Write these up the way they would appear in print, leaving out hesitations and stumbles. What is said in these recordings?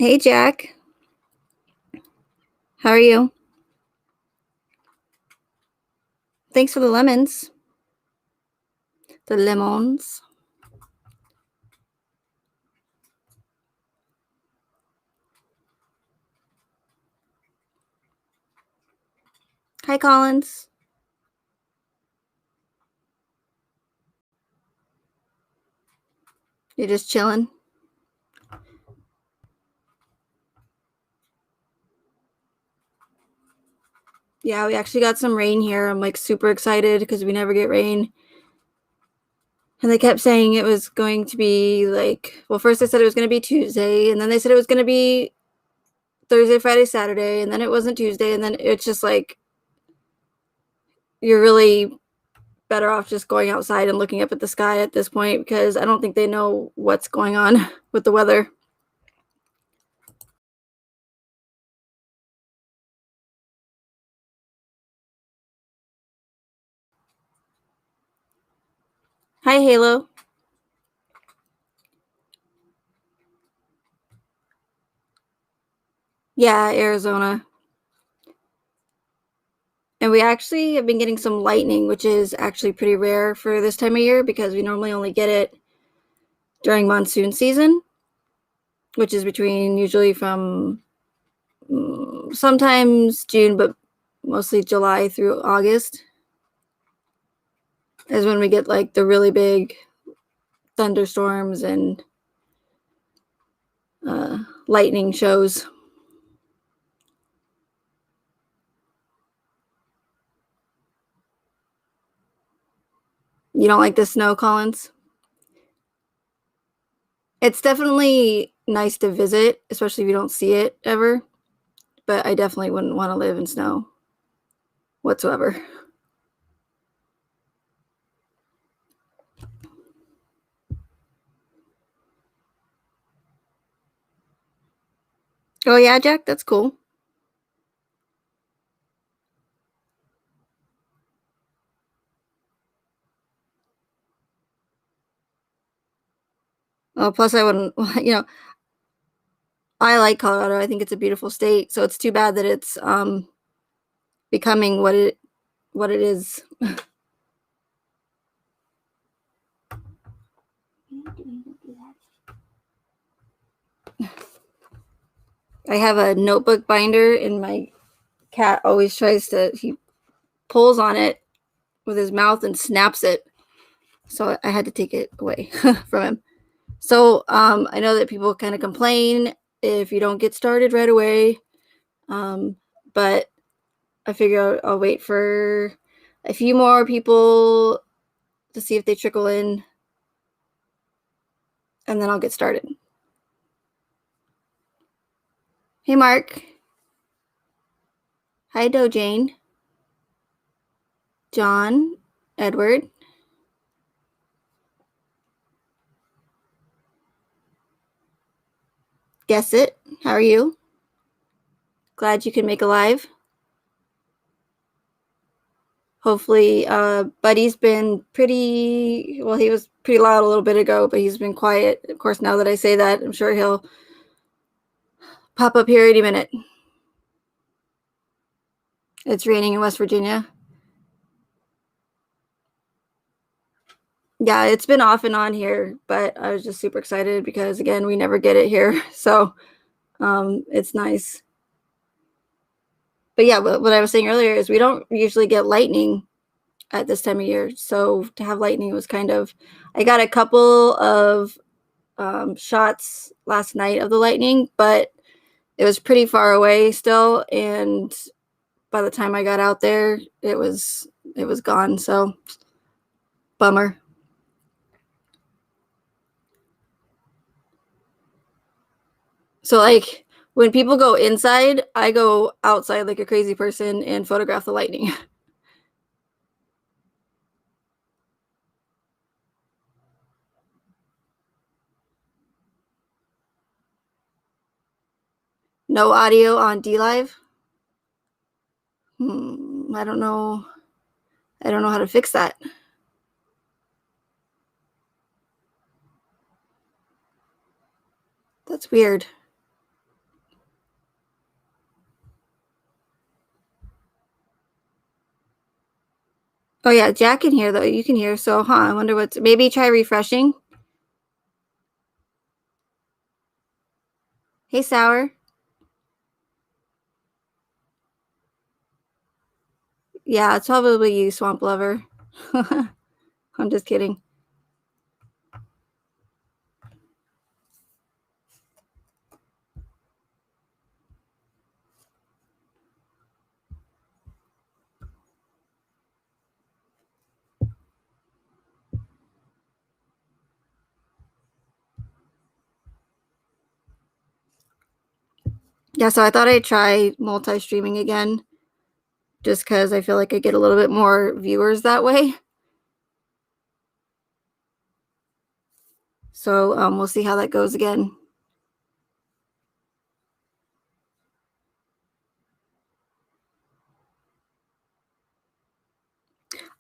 Hey, Jack. How are you? Thanks for the lemons. The lemons. Hi, Collins. You're just chilling? Yeah, we actually got some rain here. I'm like super excited because we never get rain. And they kept saying it was going to be like, well, first they said it was going to be Tuesday, and then they said it was going to be Thursday, Friday, Saturday, and then it wasn't Tuesday, and then it's just like you're really better off just going outside and looking up at the sky at this point because I don't think they know what's going on with the weather. Hi, Halo. Yeah, Arizona. And we actually have been getting some lightning, which is actually pretty rare for this time of year because we normally only get it during monsoon season, which is between usually from sometimes June, but mostly July through August is when we get like the really big thunderstorms and lightning shows. You don't like the snow, Collins? It's definitely nice to visit, especially if you don't see it ever, but I definitely wouldn't want to live in snow whatsoever. Oh, yeah, Jack, that's cool. Plus, I wouldn't, I like Colorado. I think it's a beautiful state. So it's too bad that it's becoming what it is. I have a notebook binder, and my cat always he pulls on it with his mouth and snaps it. So I had to take it away from him. So I know that people kind of complain if you don't get started right away. But I figure I'll wait for a few more people to see if they trickle in, and then I'll get started. Hey, Mark. Hi, Dojane. John. Edward. Guess it. How are you? Glad you could make a live. Hopefully, Buddy's been pretty, well, he was pretty loud a little bit ago, but he's been quiet. Of course, now that I say that, I'm sure he'll pop up here any minute. It's raining in West Virginia. Yeah, it's been off and on here, but I was just super excited because, again, we never get it here. So it's nice. But yeah, what I was saying earlier is we don't usually get lightning at this time of year. So to have lightning was I got a couple of shots last night of the lightning, but it was pretty far away still. And by the time I got out there, it was gone. So bummer. So like when people go inside, I go outside like a crazy person and photograph the lightning. No audio on D Live. I don't know. I don't know how to fix that. That's weird. Oh yeah, Jack can hear though. You can hear. So, I wonder what's. Maybe try refreshing. Hey, Sour. Yeah, it's probably you, Swamp Lover. I'm just kidding. Yeah, so I thought I'd try multi-streaming again, just because I feel like I get a little bit more viewers that way. So we'll see how that goes again.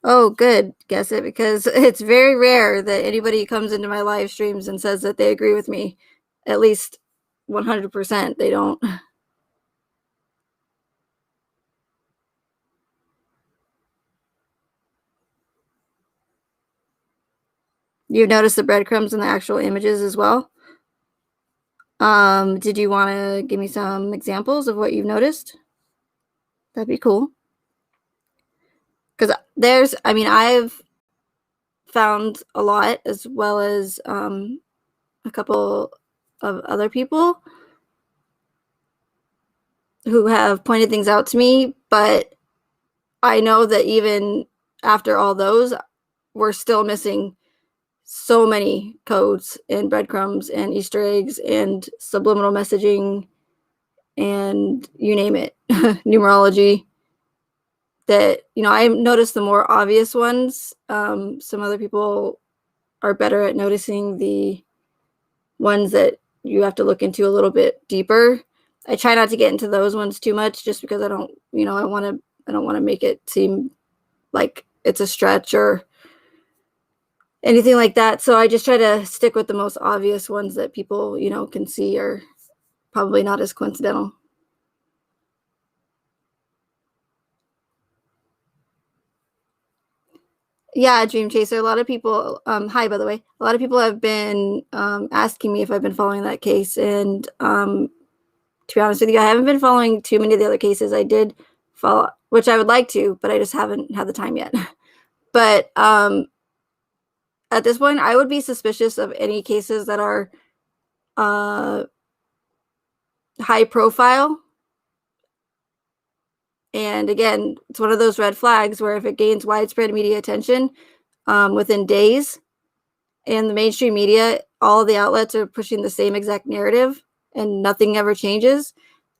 Oh, good. Guess it, because it's very rare that anybody comes into my live streams and says that they agree with me. At least 100%. They don't. You notice the breadcrumbs in the actual images as well. Did you want to give me some examples of what you've noticed? That'd be cool. Because I've found a lot, as well as a couple of other people who have pointed things out to me, but I know that even after all those, we're still missing so many codes and breadcrumbs and Easter eggs and subliminal messaging and you name it, numerology, that, I noticed the more obvious ones. Some other people are better at noticing the ones that you have to look into a little bit deeper. I try not to get into those ones too much, just because I don't want to make it seem like it's a stretch or anything like that. So I just try to stick with the most obvious ones that people, can see are probably not as coincidental. Yeah, Dream Chaser. A lot of people, hi, by the way, a lot of people have been asking me if I've been following that case. And to be honest with you, I haven't been following too many of the other cases. I did follow, which I would like to, but I just haven't had the time yet. But at this point, I would be suspicious of any cases that are uh, high profile. And again, it's one of those red flags where if it gains widespread media attention within days, and the mainstream media, all the outlets are pushing the same exact narrative and nothing ever changes,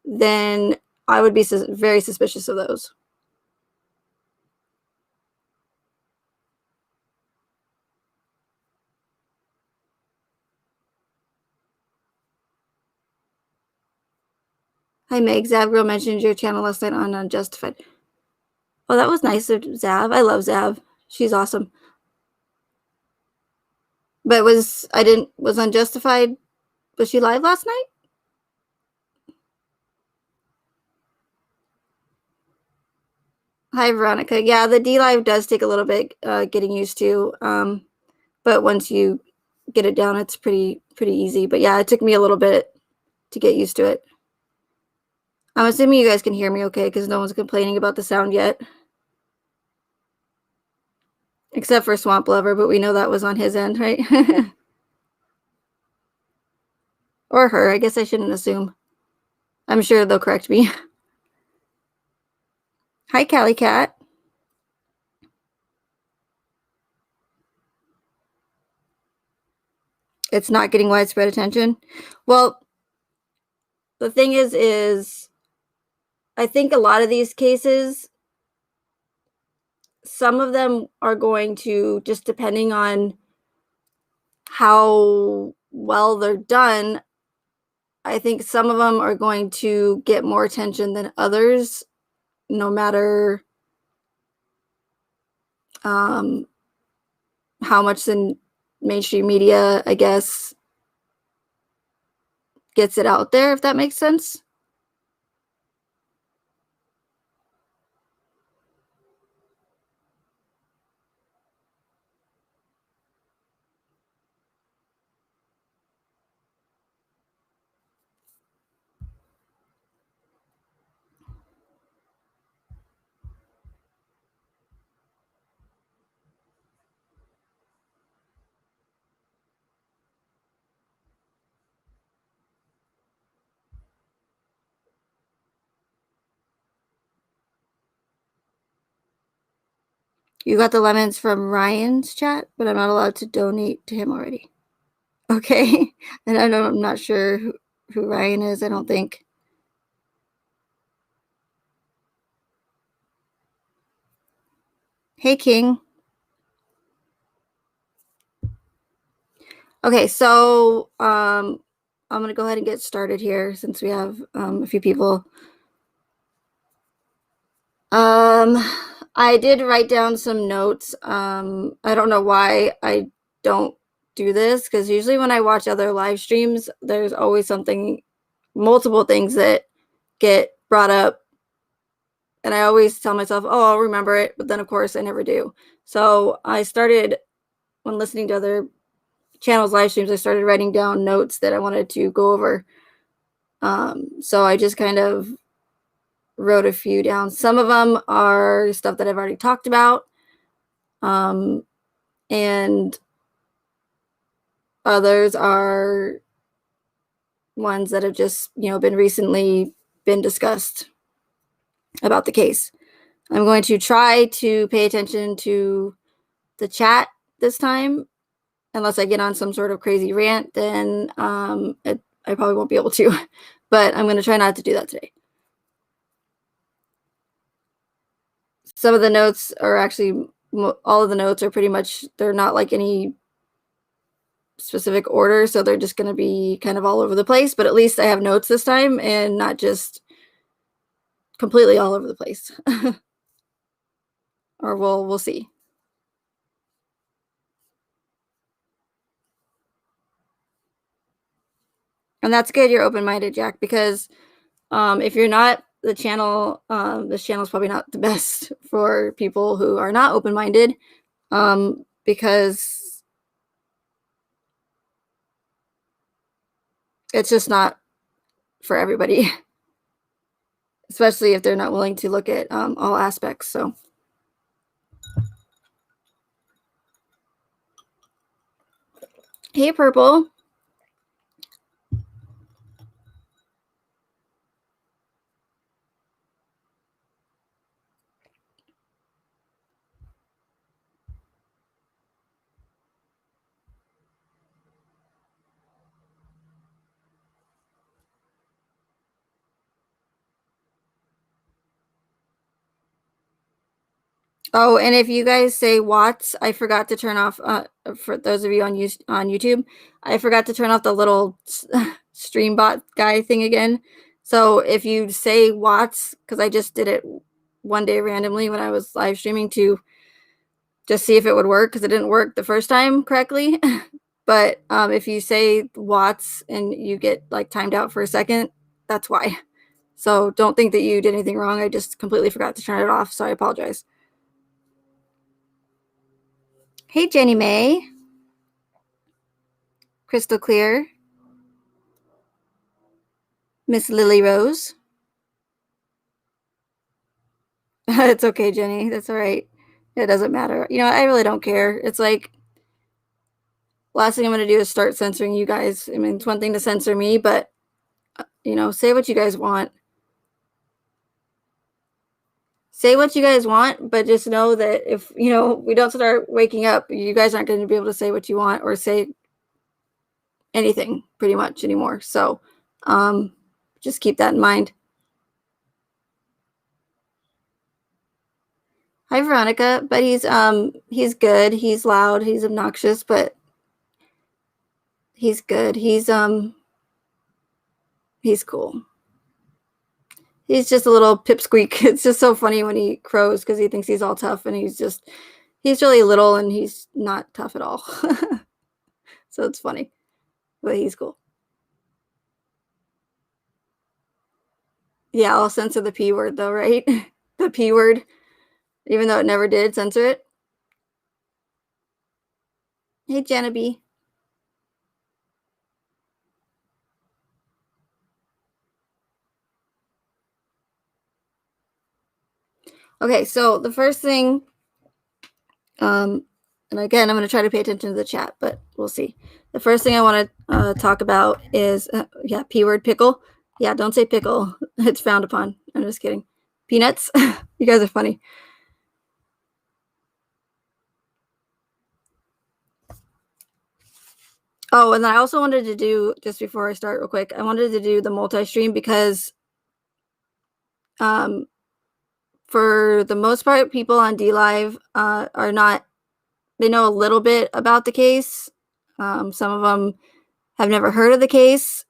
then I would be very suspicious of those. Hi, Meg. Zav mentioned your channel last night on Unjustified. Oh, that was nice of Zav. I love Zav. She's awesome. But was Unjustified, was she live last night? Hi, Veronica. Yeah, the D Live does take a little bit getting used to. But once you get it down, it's pretty easy. But yeah, it took me a little bit to get used to it. I'm assuming you guys can hear me okay, because no one's complaining about the sound yet. Except for Swamp Lover, but we know that was on his end, right? Or her. I guess I shouldn't assume. I'm sure they'll correct me. Hi, Callie Cat. It's not getting widespread attention. Well, the thing is I think a lot of these cases, some of them are going to, just depending on how well they're done, I think some of them are going to get more attention than others, no matter how much the mainstream media, I guess, gets it out there, if that makes sense. You got the lemons from Ryan's chat, but I'm not allowed to donate to him already. Okay. And I'm not sure who Ryan is, I don't think. Hey, King. Okay, so I'm going to go ahead and get started here since we have a few people. I did write down some notes. I don't know why I don't do this, because usually when I watch other live streams, there's always multiple things that get brought up, and I always tell myself, oh, I'll remember it, but then of course I never do. So I started, when listening to other channels live streams, I started writing down notes that I wanted to go over. So I just kind of wrote a few down. Some of them are stuff that I've already talked about, and others are ones that have just been recently been discussed about the case. I'm going to try to pay attention to the chat this time. Unless I get on some sort of crazy rant, then I probably won't be able to. But I'm going to try not to do that today. Some of the notes are actually, all of the notes are pretty much, they're not like any specific order, so they're just going to be kind of all over the place. But at least I have notes this time and not just completely all over the place. Or we'll see. And that's good you're open-minded, Jack, because if you're not, this channel is probably not the best for people who are not open-minded, because it's just not for everybody, especially if they're not willing to look at all aspects. So hey, Purple. Oh, and if you guys say watts, I forgot to turn off, for those of you on YouTube, I forgot to turn off the little stream bot guy thing again. So if you say watts, because I just did it one day randomly when I was live streaming to just see if it would work, because it didn't work the first time correctly. But if you say watts and you get like timed out for a second, that's why. So don't think that you did anything wrong. I just completely forgot to turn it off, so I apologize. Hey, Jenny May. Crystal Clear. Miss Lily Rose. It's okay, Jenny. That's all right. It doesn't matter. I really don't care. It's like, last thing I'm going to do is start censoring you guys. I mean, it's one thing to censor me, but, say what you guys want. Say what you guys want, but just know that if, we don't start waking up, you guys aren't going to be able to say what you want or say anything pretty much anymore. So just keep that in mind. Hi, Veronica. But he's good. He's loud. He's obnoxious, but he's good. He's cool. He's just a little pipsqueak. It's just so funny when he crows, because he thinks he's all tough, and he's really little, and he's not tough at all. So it's funny, but he's cool. Yeah, I'll censor the P word though, right? The P word, even though it never did censor it. Hey, Jenna B. Okay, so the first thing, and again, I'm going to try to pay attention to the chat, but we'll see. The first thing I want to talk about is, P word, pickle. Yeah, don't say pickle. It's frowned upon. I'm just kidding. Peanuts. You guys are funny. Oh, and then I also wanted to do, just before I start real quick, I wanted to do the multi-stream because for the most part, people on DLive are not, they know a little bit about the case. Some of them have never heard of the case.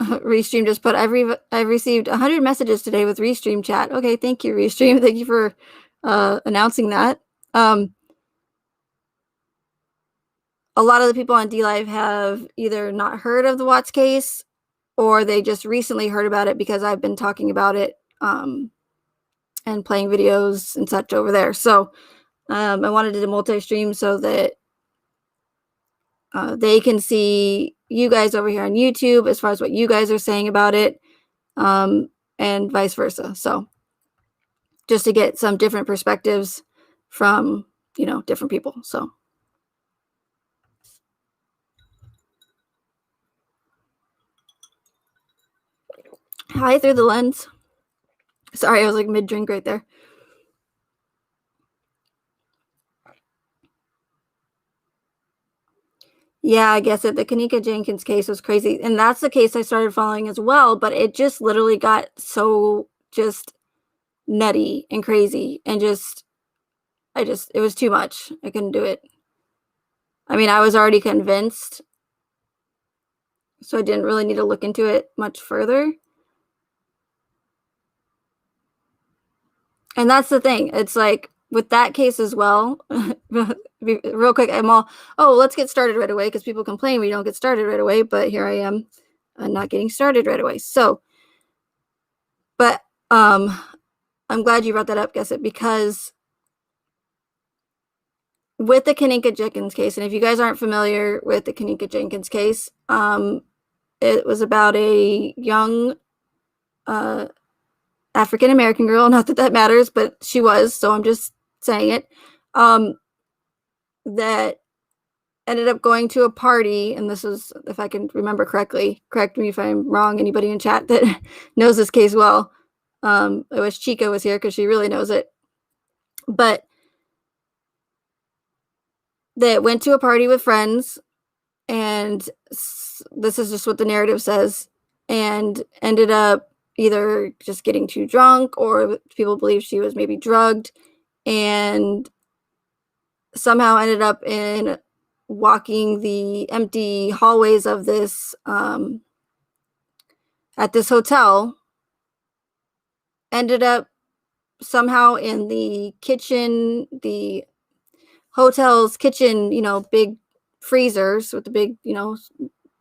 Restream just put, I've received 100 messages today with Restream chat. Okay, thank you, Restream. Thank you for announcing that. A lot of the people on DLive have either not heard of the Watts case, or they just recently heard about it because I've been talking about it and playing videos and such over there. So I wanted to do multi-stream so that they can see you guys over here on YouTube as far as what you guys are saying about it, and vice versa. So just to get some different perspectives from, different people. So hi through the lens. Sorry, I was like mid-drink right there. Yeah, I guess the Kanika Jenkins case was crazy. And that's the case I started following as well, but it just literally got so just nutty and crazy and it was too much. I couldn't do it. I mean, I was already convinced, so I didn't really need to look into it much further. And that's the thing. It's like with that case as well, real quick, let's get started right away because people complain we don't get started right away, but here I am not getting started right away. So, but I'm glad you brought that up, Gusset, because with the Kanika Jenkins case, and if you guys aren't familiar with the Kanika Jenkins case, it was about a young African American girl. Not that matters, but she was, so I'm just saying it. That ended up going to a party, and this is, if I can remember correctly, correct me if I'm wrong, anybody in chat that knows this case well. I wish Chica was here because she really knows it. But that went to a party with friends, and this is just what the narrative says, and ended up either just getting too drunk, or people believe she was maybe drugged, and somehow ended up in walking the empty hallways of this at this hotel, ended up somehow in the kitchen, the hotel's kitchen, big freezers with the big,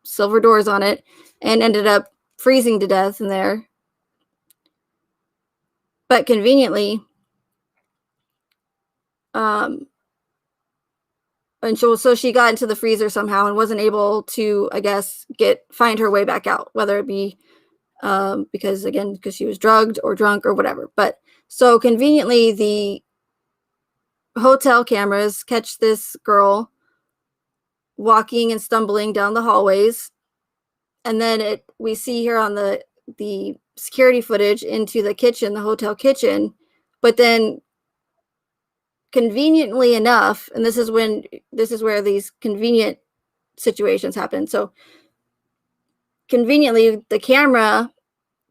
silver doors on it, and ended up freezing to death in there. But conveniently, and so she got into the freezer somehow and wasn't able to, I guess, find her way back out, whether it be because she was drugged or drunk or whatever. But so conveniently, the hotel cameras catch this girl walking and stumbling down the hallways, and then we see her on the security footage into the kitchen, the hotel kitchen. But then conveniently enough, and this is where these convenient situations happen. So conveniently, the camera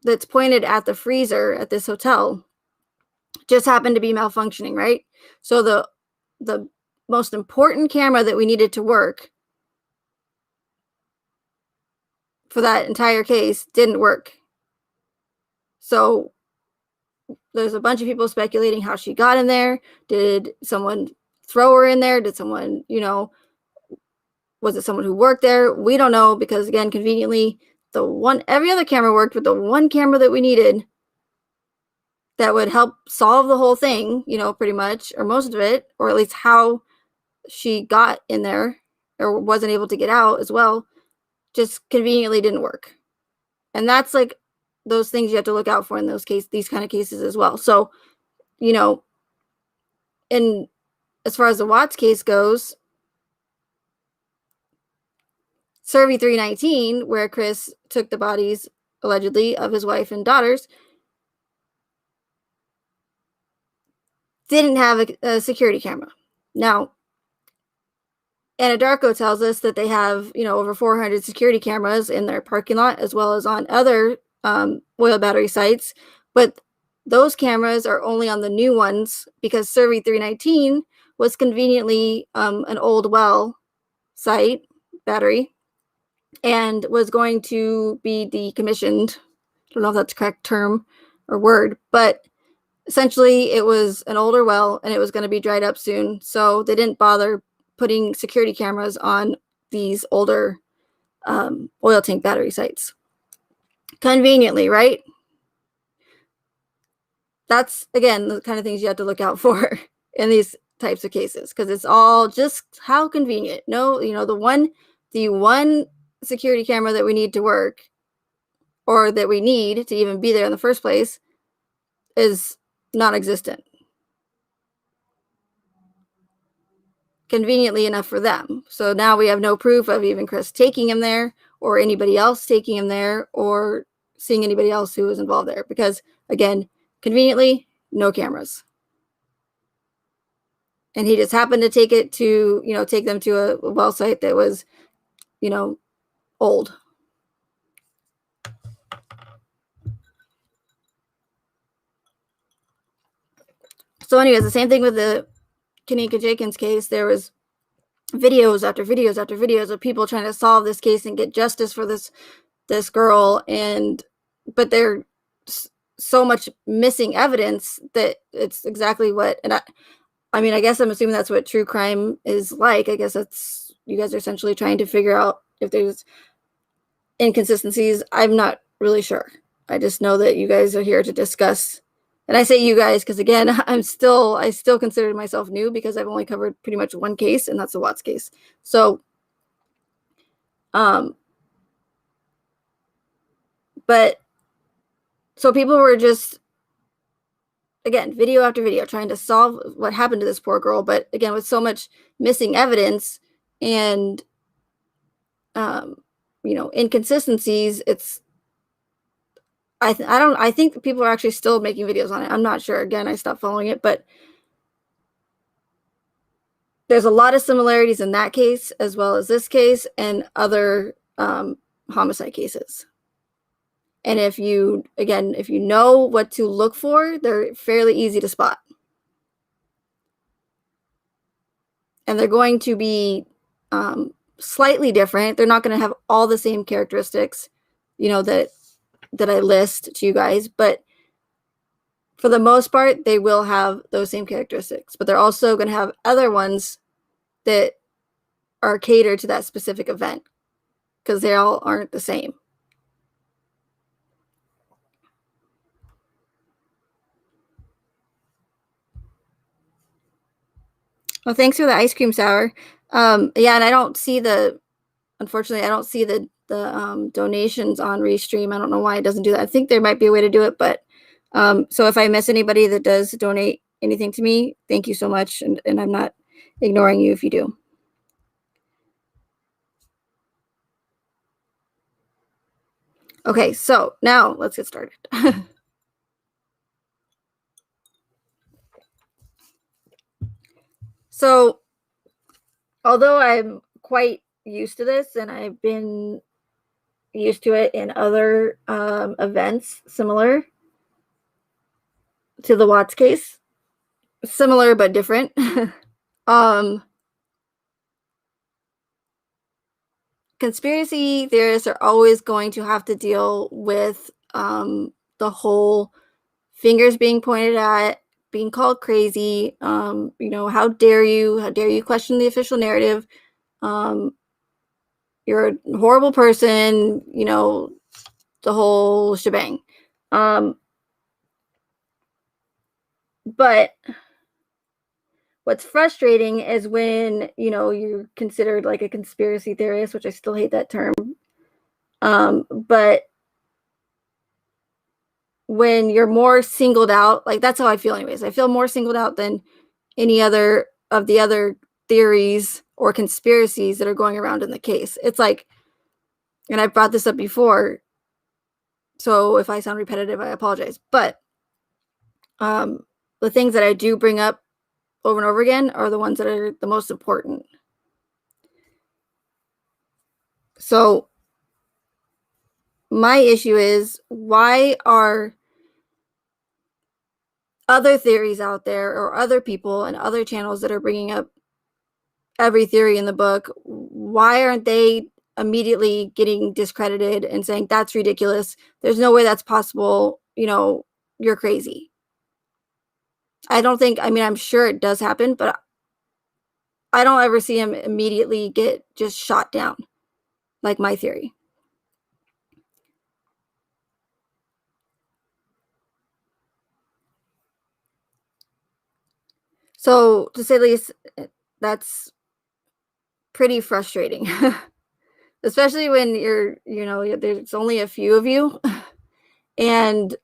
that's pointed at the freezer at this hotel just happened to be malfunctioning, right? So the most important camera that we needed to work for that entire case didn't work. So there's a bunch of people speculating how she got in there. Did someone throw her in there? Did someone, was it someone who worked there? We don't know, because again, conveniently, every other camera worked, but the one camera that we needed that would help solve the whole thing, pretty much, or most of it, or at least how she got in there or wasn't able to get out as well, just conveniently didn't work. And that's like those things you have to look out for in these kind of cases as well. So, and as far as the Watts case goes, Survey 319, where Chris took the bodies allegedly of his wife and daughters, didn't have a security camera. Now, Anadarko tells us that they have, over 400 security cameras in their parking lot, as well as on other oil battery sites. But those cameras are only on the new ones because Survey 319 was conveniently an old well site battery and was going to be decommissioned. I don't know if that's the correct term or word, but essentially it was an older well and it was going to be dried up soon. So they didn't bother putting security cameras on these older oil tank battery sites. Conveniently, right? That's, again, the kind of things you have to look out for in these types of cases, because it's all just how convenient. No, the one security camera that we need to work, or that we need to even be there in the first place, is non-existent. Conveniently enough for them. So now we have no proof of even Chris taking him there, or anybody else taking him there, or seeing anybody else who was involved there, because, again, conveniently, no cameras. And he just happened to take them to a well site that was, old. So anyways, the same thing with the Kanika Jenkins case. There was videos after videos after videos of people trying to solve this case and get justice for this girl, but there's so much missing evidence that it's exactly what, and I guess I'm assuming that's what true crime is like. I guess that's, you guys are essentially trying to figure out if there's inconsistencies. I'm not really sure. I just know that you guys are here to discuss. And I say you guys because, again, I still consider myself new because I've only covered pretty much one case, and that's the Watts case. So, so people were just, again, video after video trying to solve what happened to this poor girl. But again, with so much missing evidence and, inconsistencies, I think people are actually still making videos on it. I'm not sure. Again, I stopped following it, but there's a lot of similarities in that case as well as this case and other homicide cases. And if you know what to look for, they're fairly easy to spot. And they're going to be slightly different. They're not going to have all the same characteristics, that I list to you guys, but for the most part, they will have those same characteristics. But they're also going to have other ones that are catered to that specific event, because they all aren't the same. Well, thanks for the ice cream sour. Yeah, and unfortunately, I don't see the donations on Restream. I don't know why it doesn't do that. I think there might be a way to do it, but so if I miss anybody that does donate anything to me, thank you so much, and I'm not ignoring you if you do. Okay, so now let's get started. So, although I'm quite used to this, and I've been used to it in other events similar to the Watts case, similar but different. Conspiracy theorists are always going to have to deal with the whole fingers being pointed at, being called crazy. How dare you question the official narrative? You're a horrible person, the whole shebang. But what's frustrating is when, you're considered like a conspiracy theorist, which I still hate that term. But when you're more singled out, like that's how I feel anyways. I feel more singled out than any other of the other theories or conspiracies that are going around in the case. It's like, and I've brought this up before, so if I sound repetitive, I apologize. But the things that I do bring up over and over again are the ones that are the most important. So my issue is, why are other theories out there, or other people and other channels that are bringing up every theory in the book, why aren't they immediately getting discredited and saying that's ridiculous? There's no way that's possible. You're crazy. I don't think, I mean, I'm sure it does happen, but I don't ever see him immediately get just shot down like my theory. So, to say the least, that's pretty frustrating, especially when there's only a few of you, and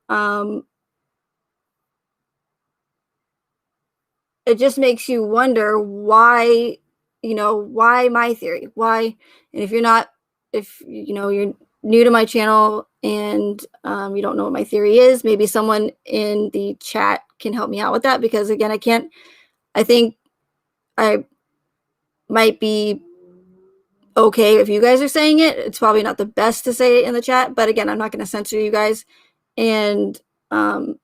it just makes you wonder why, why my theory? Why? And if you're new to my channel and you don't know what my theory is, maybe someone in the chat can help me out with that, because again, I think I might be okay if you guys are saying it. It's probably not the best to say it in the chat, but again, I'm not going to censor you guys. And because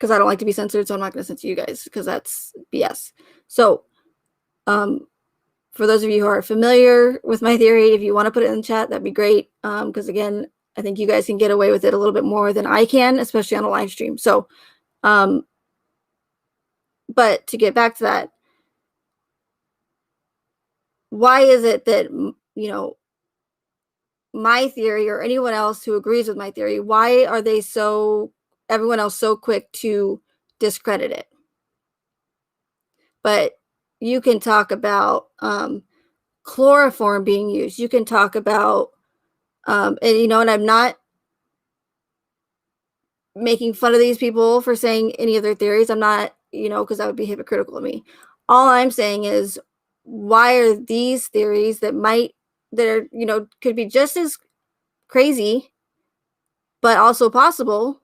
I don't like to be censored, so I'm not going to censor you guys, because that's BS. So for those of you who are familiar with my theory, if you want to put it in the chat, that'd be great. Because again, I think you guys can get away with it a little bit more than I can, especially on a live stream. So but to get back to that, why is it that my theory, or anyone else who agrees with my theory, why are everyone else so quick to discredit it? But you can talk about chloroform being used. You can talk about and I'm not making fun of these people for saying any of their theories. I'm not, because that would be hypocritical of me. All I'm saying is, why are these theories that are, could be just as crazy, but also possible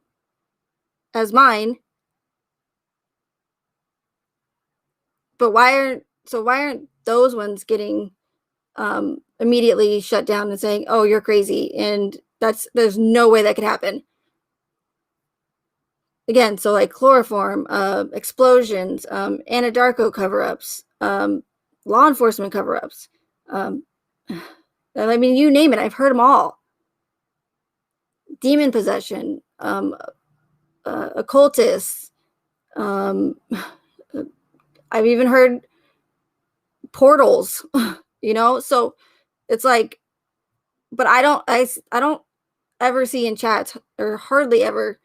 as mine, but why aren't those ones getting immediately shut down and saying, oh, you're crazy, and there's no way that could happen? Again, so like chloroform, explosions, Anadarko cover-ups, law enforcement cover-ups. I mean, you name it, I've heard them all. Demon possession, occultists. I've even heard portals. So it's like, but I don't ever see in chats, or hardly ever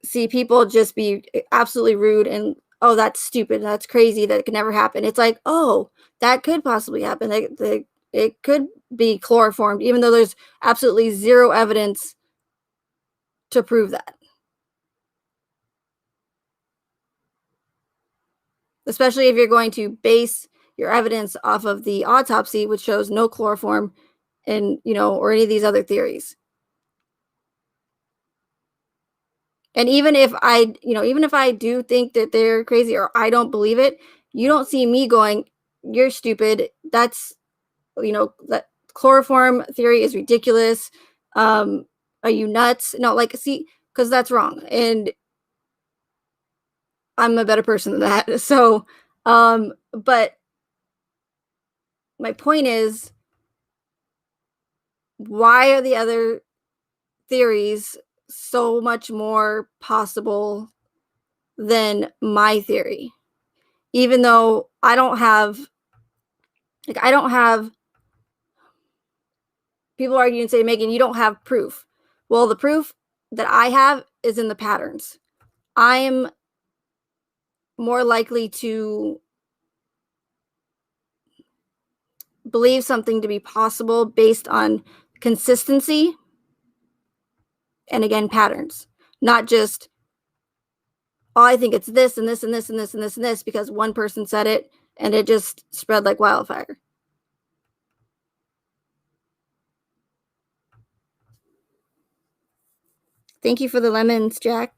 see people just be absolutely rude and, oh, that's stupid, that's crazy, that could never happen. It's like, oh, that could possibly happen. It could be chloroformed, even though there's absolutely zero evidence to prove that. Especially if you're going to base your evidence off of the autopsy, which shows no chloroform, and or any of these other theories. And even if I do think that they're crazy, or I don't believe it, you don't see me going, you're stupid, that's that chloroform theory is ridiculous, are you nuts? No, like, see, because that's wrong, and I'm a better person than that. So but my point is, why are the other theories so much more possible than my theory? Even though I don't have people argue and say, Megan, you don't have proof. Well, the proof that I have is in the patterns. I'm more likely to believe something to be possible based on consistency and, again, patterns, not just, oh, I think it's this and this and this and this and this and this because one person said it and it just spread like wildfire. Thank you for the lemons, Jack.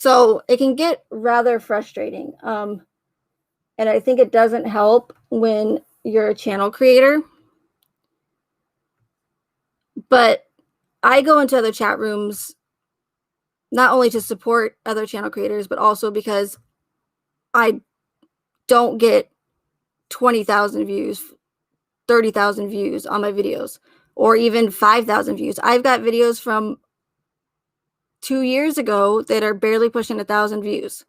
So it can get rather frustrating. And I think it doesn't help when you're a channel creator. But I go into other chat rooms not only to support other channel creators, but also because I don't get 20,000 views, 30,000 views on my videos, or even 5,000 views. I've got videos from 2 years ago that are barely pushing 1,000 views.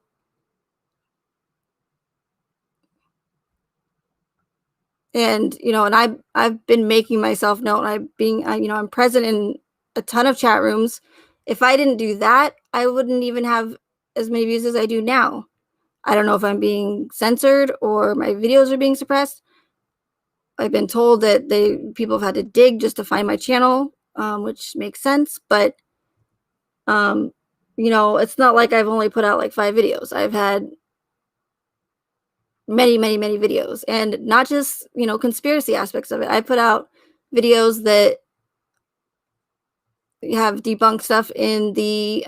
And, and I've been making myself known. I'm present in a ton of chat rooms. If I didn't do that, I wouldn't even have as many views as I do now. I don't know if I'm being censored or my videos are being suppressed. I've been told that people have had to dig just to find my channel, which makes sense. But, it's not like I've only put out like 5 videos. I've had many, many, many videos, and not just, conspiracy aspects of it. I put out videos that have debunked stuff in the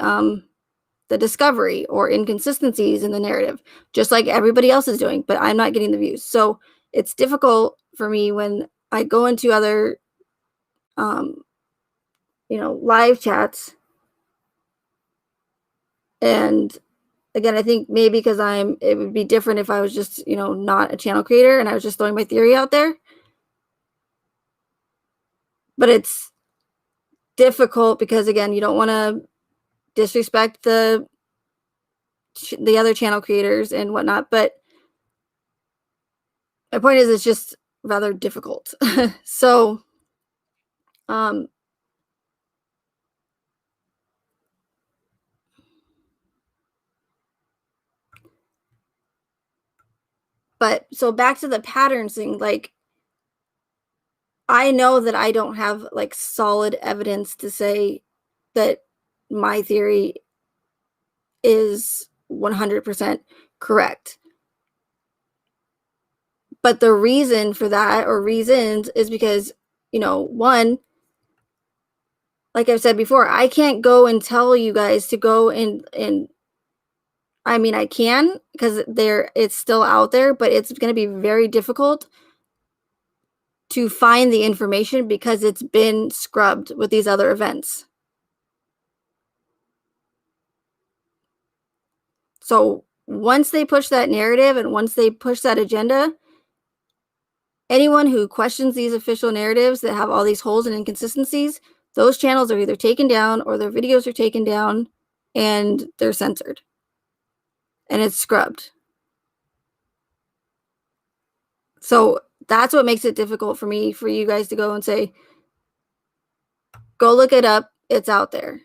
discovery or inconsistencies in the narrative, just like everybody else is doing, but I'm not getting the views. So it's difficult for me when I go into other, live chats. And again, I think maybe because it would be different if I was just, not a channel creator and I was just throwing my theory out there. But it's difficult because, again, you don't want to disrespect the other channel creators and whatnot. But my point is, it's just rather difficult. So, um, but so back to the patterns thing, like, I know that I don't have like solid evidence to say that my theory is 100% correct. But the reason for that, or reasons, is because, one, like I've said before, I can't go and tell you guys to go and I mean, I can, because it's still out there, but it's going to be very difficult to find the information because it's been scrubbed with these other events. So once they push that narrative and once they push that agenda, anyone who questions these official narratives that have all these holes and inconsistencies, those channels are either taken down or their videos are taken down and they're censored. And it's scrubbed. So that's what makes it difficult for you guys to go and say, go look it up. It's out there.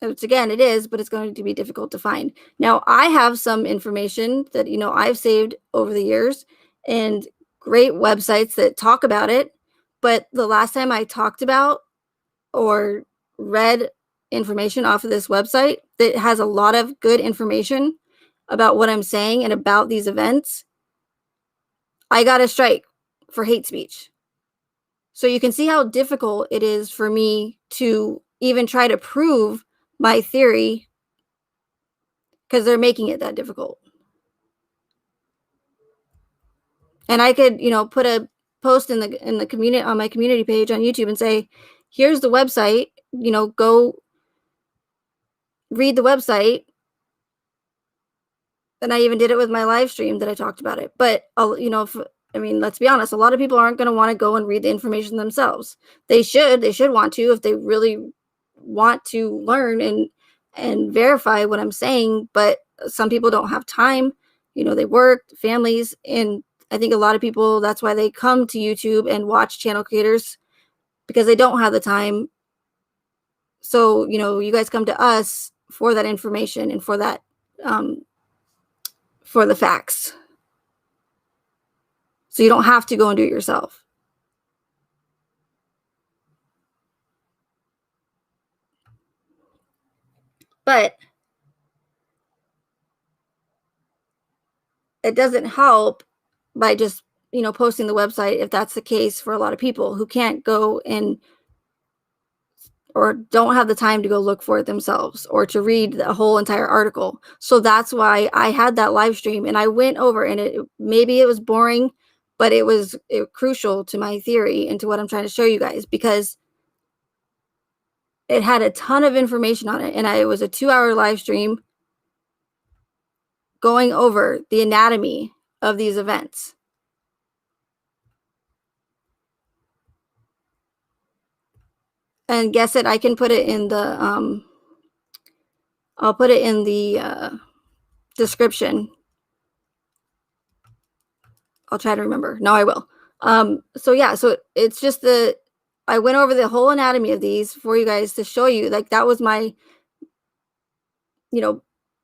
Which, again, it is, but it's going to be difficult to find. Now, I have some information that, I've saved over the years and great websites that talk about it. But the last time I talked about or read information off of this website that has a lot of good information about what I'm saying and about these events, I got a strike for hate speech. So you can see how difficult it is for me to even try to prove my theory because they're making it that difficult. And I could, put a post in the community, on my community page on YouTube, and say, here's the website, go read the website. And I even did it with my live stream that I talked about it. But, let's be honest, a lot of people aren't going to want to go and read the information themselves. They should want to, if they really want to learn and verify what I'm saying. But some people don't have time. They work, families, and I think a lot of people, that's why they come to YouTube and watch channel creators, because they don't have the time. So, you guys come to us for that information and for that, for the facts. So you don't have to go and do it yourself. But it doesn't help by just, posting the website if that's the case for a lot of people who can't go and or don't have the time to go look for it themselves or to read the whole entire article. So that's why I had that live stream and I went over, and maybe it was boring, but it was crucial to my theory and to what I'm trying to show you guys, because it had a ton of information on it. And it was a 2-hour live stream going over the anatomy of these events. And guess it, I can put it in the, I'll put it in the description. I'll try to remember. No, I will. So yeah, so it's just I went over the whole anatomy of these for you guys to show you, like, that was my,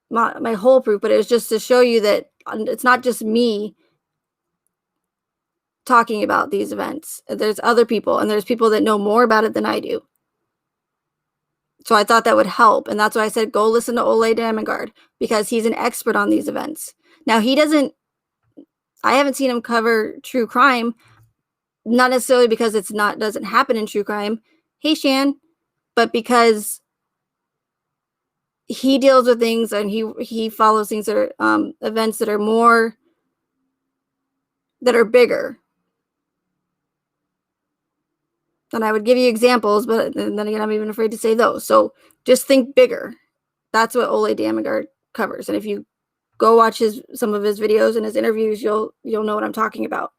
my whole proof, but it was just to show you that it's not just me talking about these events. There's other people, and there's people that know more about it than I do. So I thought that would help. And that's why I said, go listen to Ole Damengard, because he's an expert on these events. Now, I haven't seen him cover true crime, not necessarily because doesn't happen in true crime. Hey, Shan, but because he deals with things and he follows things that are events that are bigger. And I would give you examples, but then again, I'm even afraid to say those. So just think bigger. That's what Ole Damengard covers. And if you go watch some of his videos and his interviews, you'll know what I'm talking about.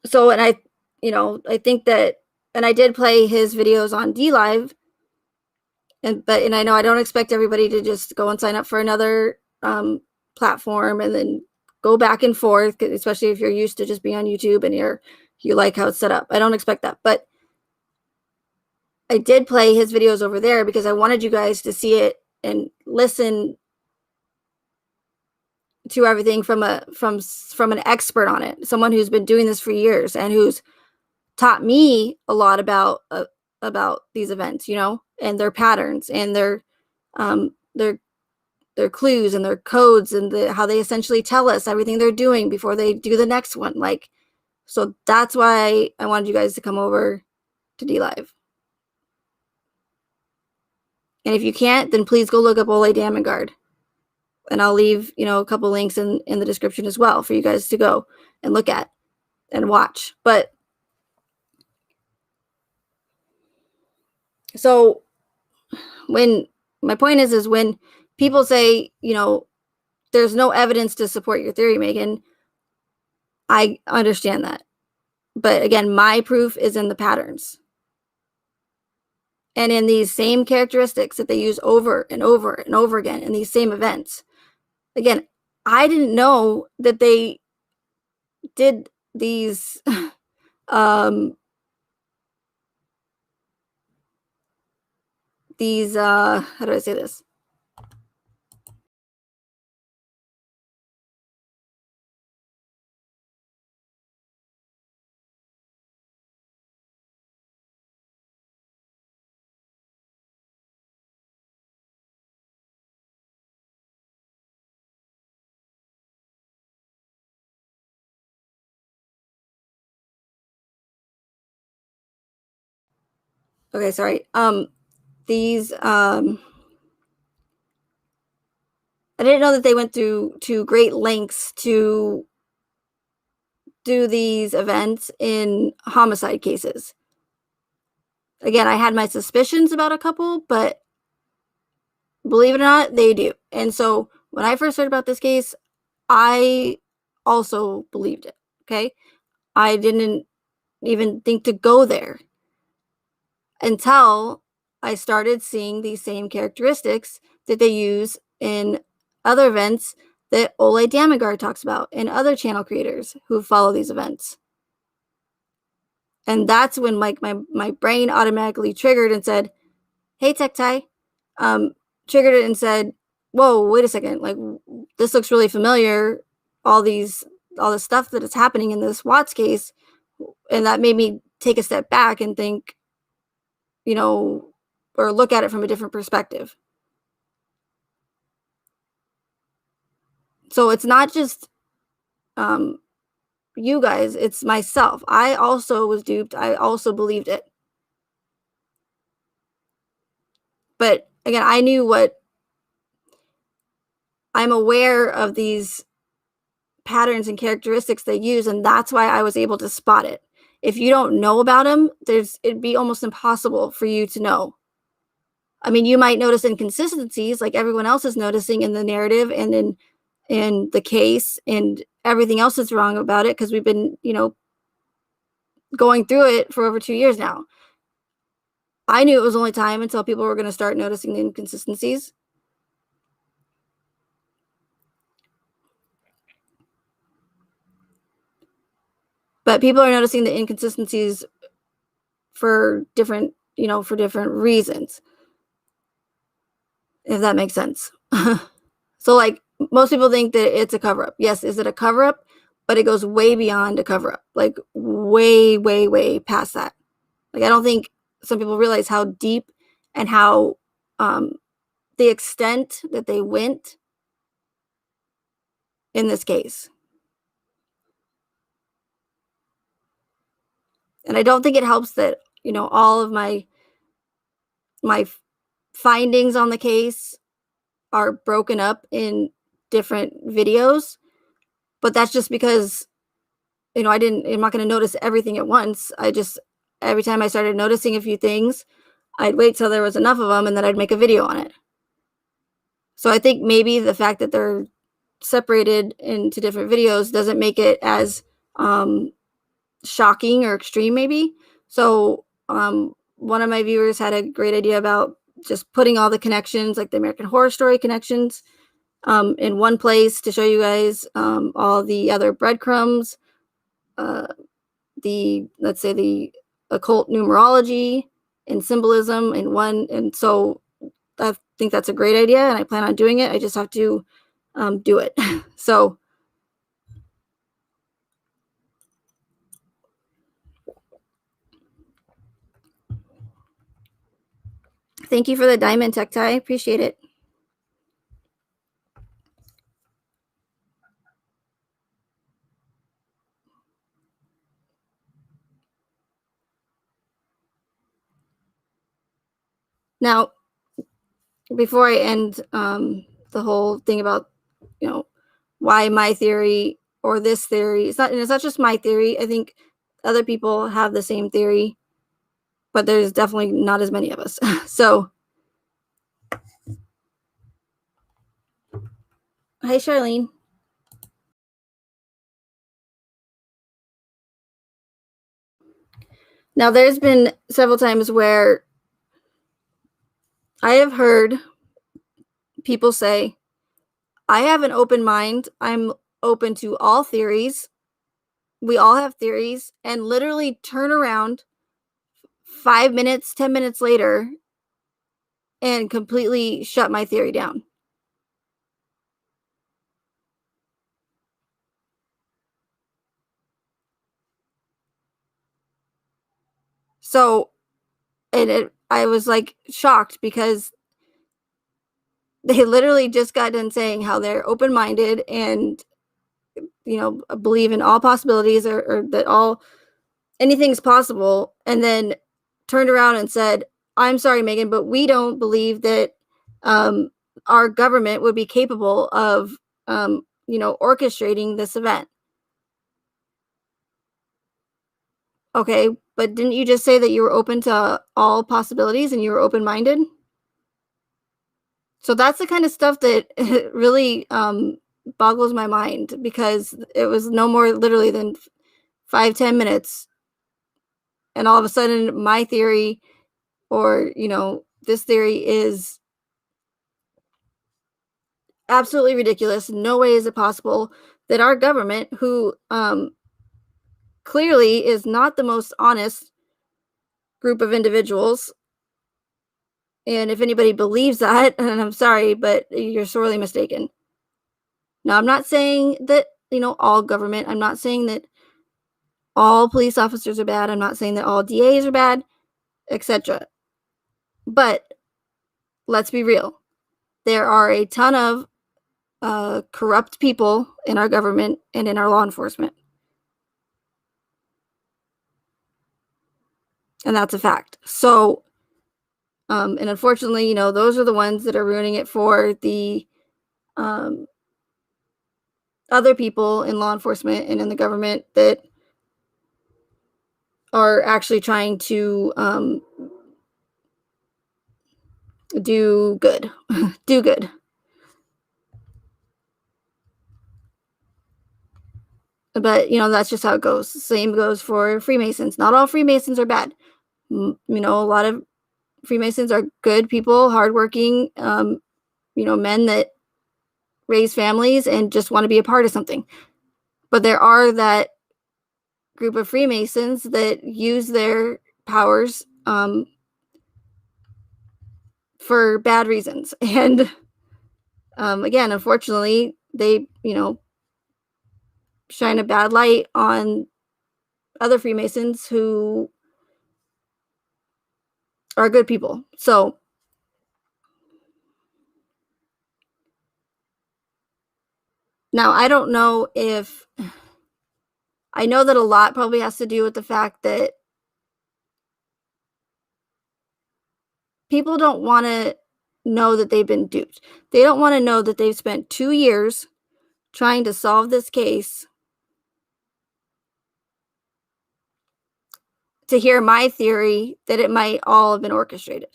So, and I think that, and I did play his videos on DLive, and I know I don't expect everybody to just go and sign up for another platform and then go back and forth, especially if you're used to just being on YouTube and you like how it's set up. I don't expect that, but I did play his videos over there because I wanted you guys to see it and listen to everything from an expert on it, someone who's been doing this for years and who's taught me a lot about these events, and their patterns and their clues and their codes and how they essentially tell us everything they're doing before they do the next one. So that's why I wanted you guys to come over to DLive. And if you can't, then please go look up Ole Damengard. And I'll leave, a couple links in the description as well for you guys to go and look at and watch. But so when my point is when people say, there's no evidence to support your theory, Megan, I understand that. But again, my proof is in the patterns and in these same characteristics that they use over and over and over again in these same events. Again, I didn't know that they did these how do I say this? Okay, sorry. These I didn't know that they went through to great lengths to do these events in homicide cases. Again, I had my suspicions about a couple, but believe it or not, they do. And so when I first heard about this case, I also believed it. Okay. I didn't even think to go there until I started seeing these same characteristics that they use in other events that Ole Damengard talks about and other channel creators who follow these events. And that's when my brain automatically triggered and said, hey, Tech Tie, triggered it and said, whoa, wait a second. This looks really familiar. All the stuff that is happening in this Watts case. And that made me take a step back and think, or look at it from a different perspective. So it's not just you guys, it's myself. I also was duped. I also believed it. But again, I'm aware of these patterns and characteristics they use, and that's why I was able to spot it. If you don't know about them, it'd be almost impossible for you to know. I mean, you might notice inconsistencies like everyone else is noticing in the narrative and in the case and everything else that's wrong about it because we've been, going through it for over 2 years now. I knew it was only time until people were going to start noticing the inconsistencies. But people are noticing the inconsistencies for different, for different reasons, if that makes sense. So, like, most people think that it's a cover up. Yes, is it a cover up? But it goes way beyond a cover up, like way, way, way past that. Like, I don't think some people realize how deep and how the extent that they went in this case. And I don't think it helps that, all of my findings on the case are broken up in different videos, but that's just because, I'm not going to notice everything at once. Every time I started noticing a few things, I'd wait till there was enough of them and then I'd make a video on it. So I think maybe the fact that they're separated into different videos doesn't make it as shocking or extreme, maybe. So one of my viewers had a great idea about just putting all the connections, like the American Horror Story connections, in one place to show you guys all the other breadcrumbs, let's say the occult numerology and symbolism in one. And so I think that's a great idea, and I plan on doing it. I just have to do it. So thank you for the diamond tech tie. Appreciate it. Now, before I end the whole thing about, why my theory or this theory, it's not just my theory. I think other people have the same theory, but there's definitely not as many of us. So, hi, Charlene. Now, there's been several times where I have heard people say, I have an open mind. I'm open to all theories. We all have theories, and literally turn around 5 minutes, 10 minutes later and completely shut my theory down. So, I was like shocked because they literally just got done saying how they're open minded and, believe in all possibilities or that anything's possible. And then turned around and said, I'm sorry, Megan, but we don't believe that our government would be capable of, orchestrating this event. Okay, but didn't you just say that you were open to all possibilities and you were open-minded? So that's the kind of stuff that really boggles my mind, because it was no more literally than 5-10 minutes, and all of a sudden my theory or this theory is absolutely ridiculous. No way is it possible that our government, who clearly is not the most honest group of individuals, and if anybody believes that, and I'm sorry, but you're sorely mistaken. Now, I'm not saying that, all government, I'm not saying that all police officers are bad. I'm not saying that all DAs are bad, etc. But let's be real. There are a ton of corrupt people in our government and in our law enforcement. And that's a fact. So And unfortunately, those are the ones that are ruining it for the other people in law enforcement and in the government that are actually trying to do good. Do good. But, that's just how it goes. Same goes for Freemasons. Not all Freemasons are bad. A lot of Freemasons are good people, hardworking, men that raise families and just want to be a part of something. But there are that group of Freemasons that use their powers for bad reasons. And again, unfortunately, they, shine a bad light on other Freemasons who are good people. So now I don't know if I know that a lot probably has to do with the fact that people don't want to know that they've been duped. They don't want to know that they've spent 2 years trying to solve this case to hear my theory that it might all have been orchestrated.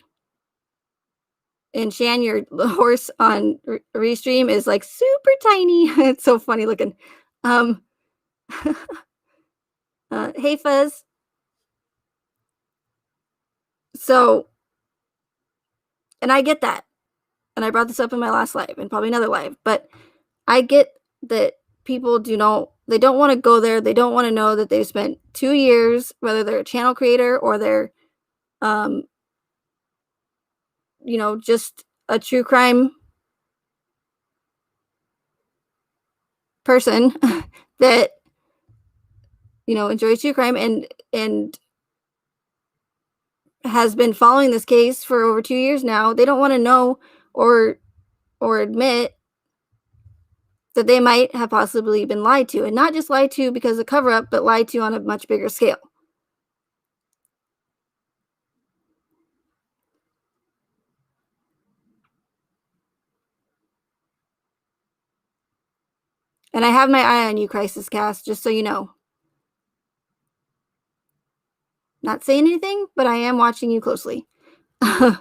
And Shan, your horse on Restream is like super tiny. It's so funny looking. Um, hey, Fuzz. So, and I get that. And I brought this up in my last live and probably another live, but I get that people they don't want to go there. They don't want to know that they've spent 2 years, whether they're a channel creator or they're, just a true crime person that, enjoys true crime and has been following this case for over 2 years now. They don't want to know or admit that they might have possibly been lied to, and not just lied to because of cover up, but lied to on a much bigger scale. And I have my eye on you, Crisis Cast, just so you know. Not saying anything, but I am watching you closely. But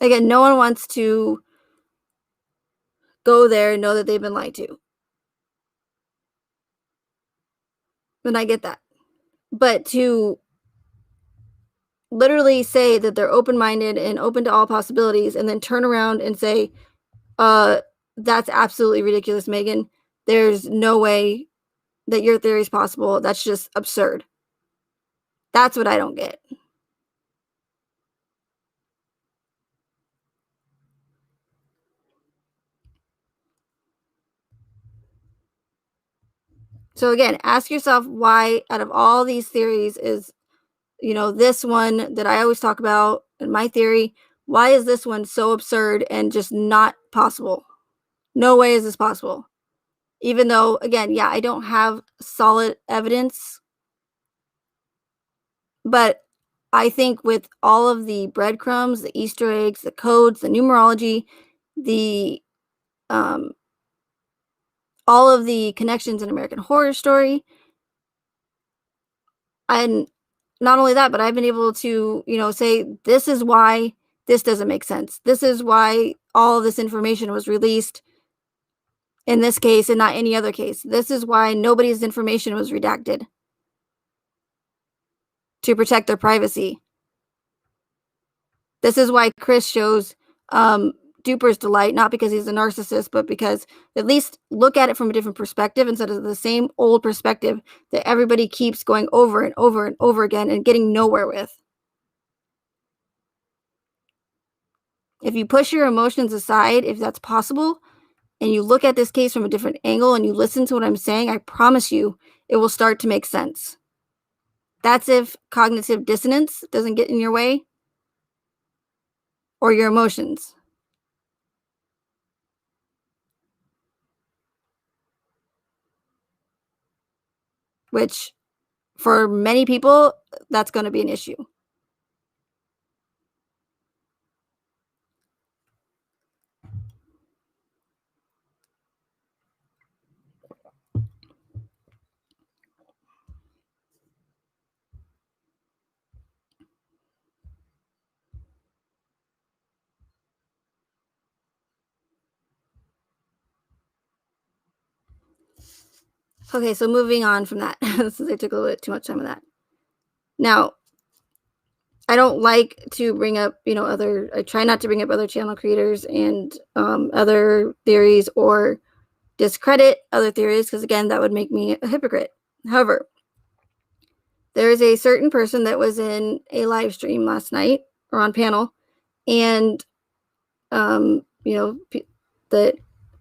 again, no one wants to go there and know that they've been lied to. And I get that. But to literally say that they're open-minded and open to all possibilities and then turn around and say, that's absolutely ridiculous, Megan. There's no way that your theory is possible. That's just absurd. That's what I don't get. So again, ask yourself why out of all these theories is, this one that I always talk about in my theory, why is this one so absurd and just not possible? No way is this possible. Even though, again, yeah, I don't have solid evidence, but I think with all of the breadcrumbs, the Easter eggs, the codes, the numerology, the all of the connections in American Horror Story, and not only that, but I've been able to, say this is why this doesn't make sense. This is why all of this information was released in this case and not any other case. This is why nobody's information was redacted to protect their privacy. This is why Chris shows Duper's Delight, not because he's a narcissist, but because at least look at it from a different perspective instead of the same old perspective that everybody keeps going over and over and over again and getting nowhere with. If you push your emotions aside, if that's possible, and you look at this case from a different angle and you listen to what I'm saying, I promise you it will start to make sense. That's if cognitive dissonance doesn't get in your way or your emotions. which for many people, that's going to be an issue. Okay, so moving on from that, since I took a little bit too much time on that. Now, I don't like to bring up, I try not to bring up other channel creators and other theories or discredit other theories because, again, that would make me a hypocrite. However, there is a certain person that was in a live stream last night or on panel, and that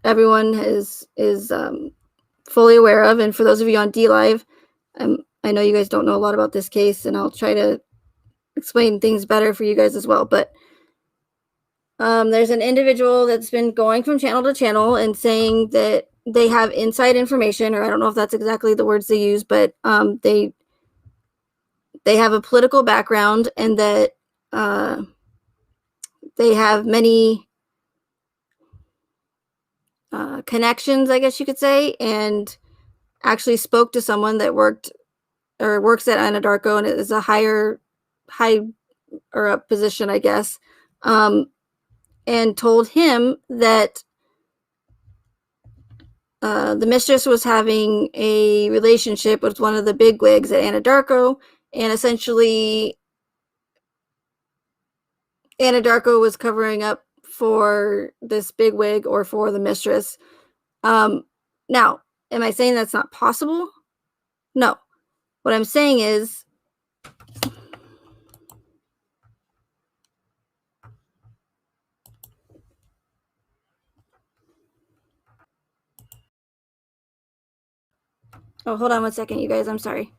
everyone is fully aware of. And for those of you on D Live, I know you guys don't know a lot about this case, and I'll try to explain things better for you guys as well. But there's an individual that's been going from channel to channel and saying that they have inside information, or I don't know if that's exactly the words they use, but they have a political background, and that they have many connections, I guess you could say, and actually spoke to someone that works at Anadarko and is a high or up position, I guess, and told him that the mistress was having a relationship with one of the big wigs at Anadarko, and essentially Anadarko was covering up for this big wig or for the mistress. Now, am I saying that's not possible? No. What I'm saying is, oh, hold on one second, you guys. I'm sorry.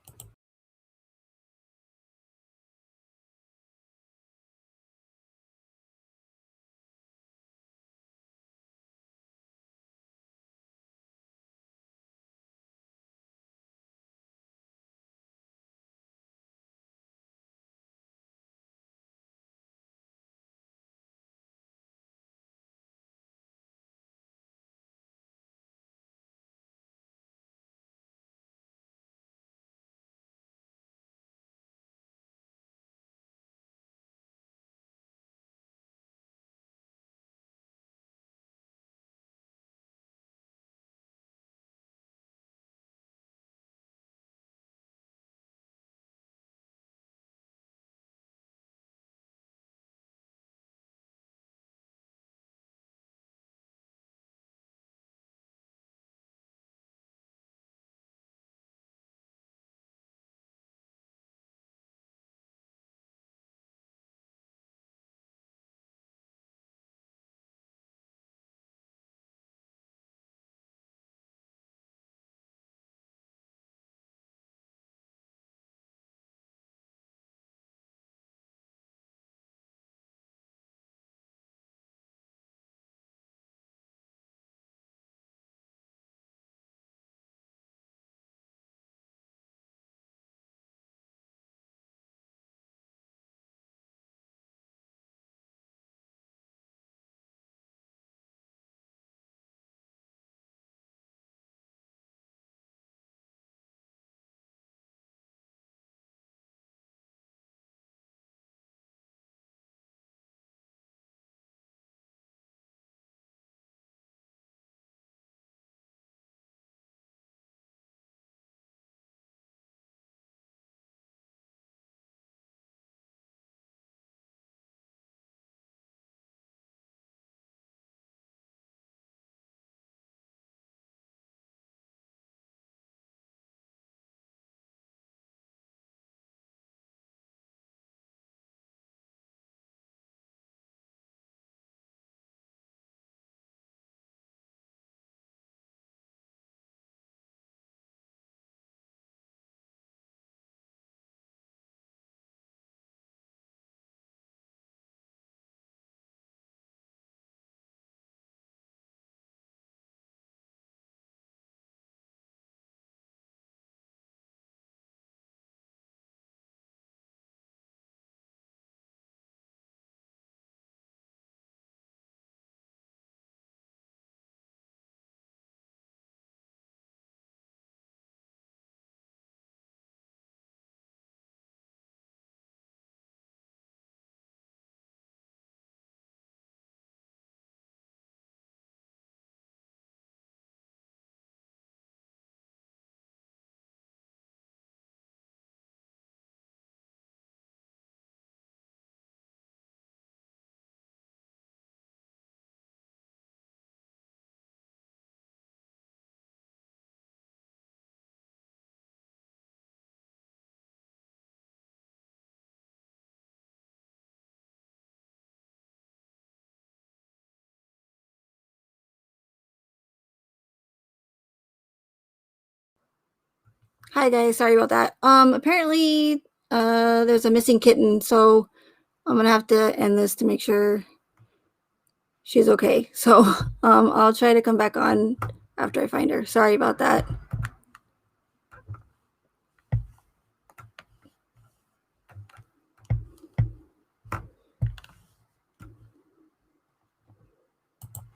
Hi guys, sorry about that. Apparently, there's a missing kitten, so I'm gonna have to end this to make sure she's okay. So, I'll try to come back on after I find her. Sorry about that.